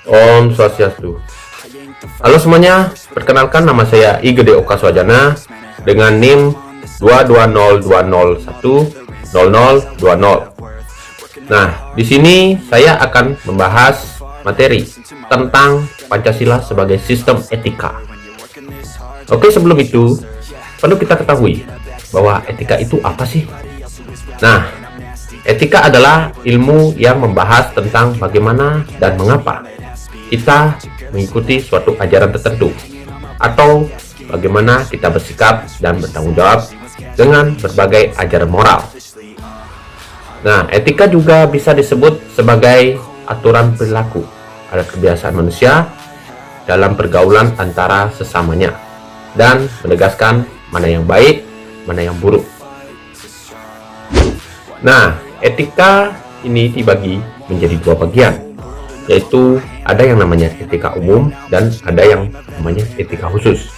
Om Swastiastu. Halo semuanya, perkenalkan nama saya I Gede Oka Swajana dengan NIM 2202010020. Nah, di sini saya akan membahas materi tentang Pancasila sebagai sistem etika. Oke, sebelum itu perlu kita ketahui bahwa etika itu apa sih? Nah, etika adalah ilmu yang membahas tentang bagaimana dan mengapa kita mengikuti suatu ajaran tertentu, atau bagaimana kita bersikap dan bertanggung jawab dengan berbagai ajaran moral. Nah, etika juga bisa disebut sebagai aturan perilaku, adat kebiasaan manusia dalam pergaulan antara sesamanya, dan menegaskan mana yang baik, mana yang buruk. Nah, etika ini dibagi menjadi dua bagian, yaitu ada yang namanya etika umum dan ada yang namanya etika khusus.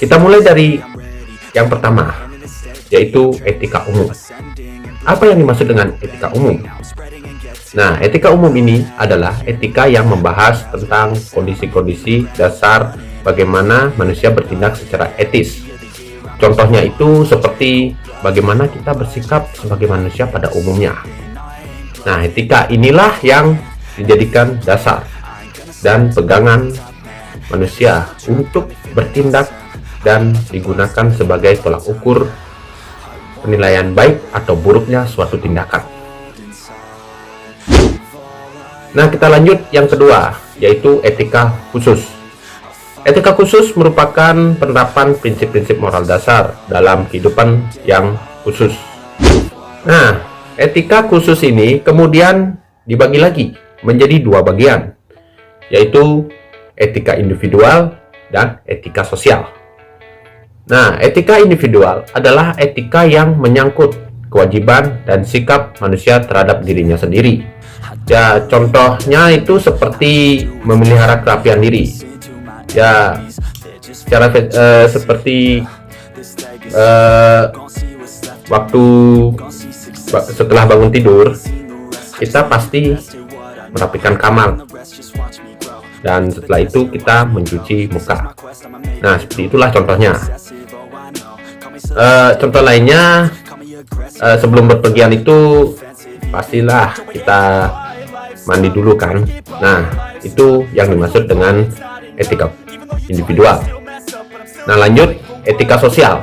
Kita mulai dari yang pertama, yaitu etika umum. Apa yang dimaksud dengan etika umum? Nah, etika umum ini adalah etika yang membahas tentang kondisi-kondisi dasar bagaimana manusia bertindak secara etis. Contohnya itu seperti bagaimana kita bersikap sebagai manusia pada umumnya. Nah, etika inilah yang dijadikan dasar dan pegangan manusia untuk bertindak dan digunakan sebagai tolak ukur penilaian baik atau buruknya suatu tindakan. Nah, kita lanjut yang kedua, yaitu etika khusus. Etika khusus merupakan penerapan prinsip-prinsip moral dasar dalam kehidupan yang khusus. Nah, etika khusus ini kemudian dibagi lagi menjadi dua bagian, yaitu etika individual dan etika sosial. Nah, etika individual adalah etika yang menyangkut kewajiban dan sikap manusia terhadap dirinya sendiri. Ya, contohnya itu seperti memelihara kerapian diri. Ya, secara seperti waktu setelah bangun tidur, kita pasti merapikan kamar, dan setelah itu kita mencuci muka. Nah, seperti itulah contohnya. Contoh lainnya, sebelum berpergian itu pastilah kita mandi dulu kan. Nah, itu yang dimaksud dengan etika individual. Nah, lanjut etika sosial.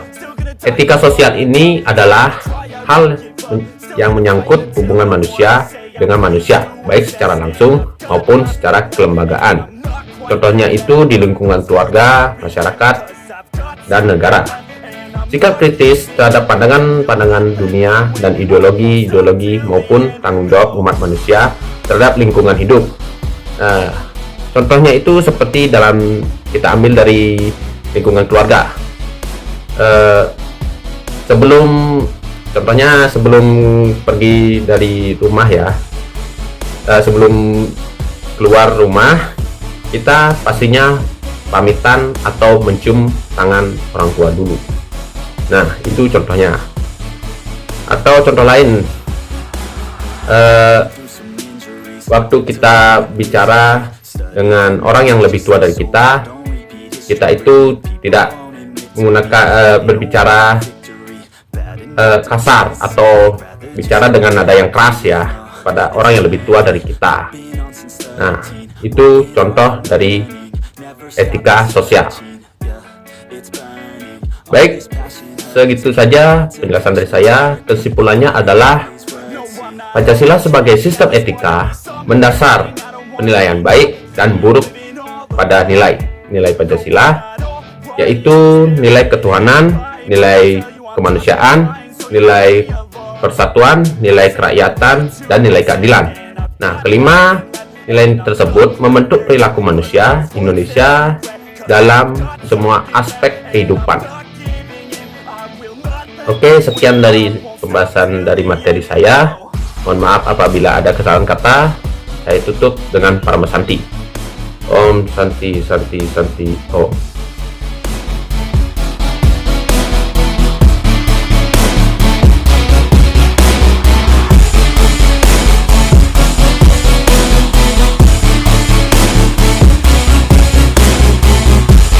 Etika sosial ini adalah hal yang menyangkut hubungan manusia dengan manusia, baik secara langsung maupun secara kelembagaan. Contohnya itu di lingkungan keluarga, masyarakat, dan negara. Sikap kritis terhadap pandangan-pandangan dunia dan ideologi-ideologi maupun tanggung jawab umat manusia terhadap lingkungan hidup. Nah, contohnya itu seperti dalam kita ambil dari lingkungan keluarga. Contohnya sebelum pergi dari rumah ya, sebelum keluar rumah kita pastinya pamitan atau mencium tangan orang tua dulu. Nah, itu contohnya. Atau contoh lain, waktu kita bicara dengan orang yang lebih tua dari kita itu tidak menggunakan berbicara kasar atau bicara dengan nada yang keras ya pada orang yang lebih tua dari kita. Nah, itu contoh dari etika sosial. Baik, segitu saja penjelasan dari saya. Kesimpulannya adalah Pancasila sebagai sistem etika mendasar penilaian baik dan buruk pada nilai Pancasila, yaitu nilai ketuhanan, nilai kemanusiaan, nilai persatuan, nilai kerakyatan, dan nilai keadilan. Nah, kelima nilai tersebut membentuk perilaku manusia Indonesia dalam semua aspek kehidupan. Oke, sekian dari pembahasan dari materi saya. Mohon maaf apabila ada kesalahan kata. Saya tutup dengan Parama Santi. Om Santi Santi Santi Om.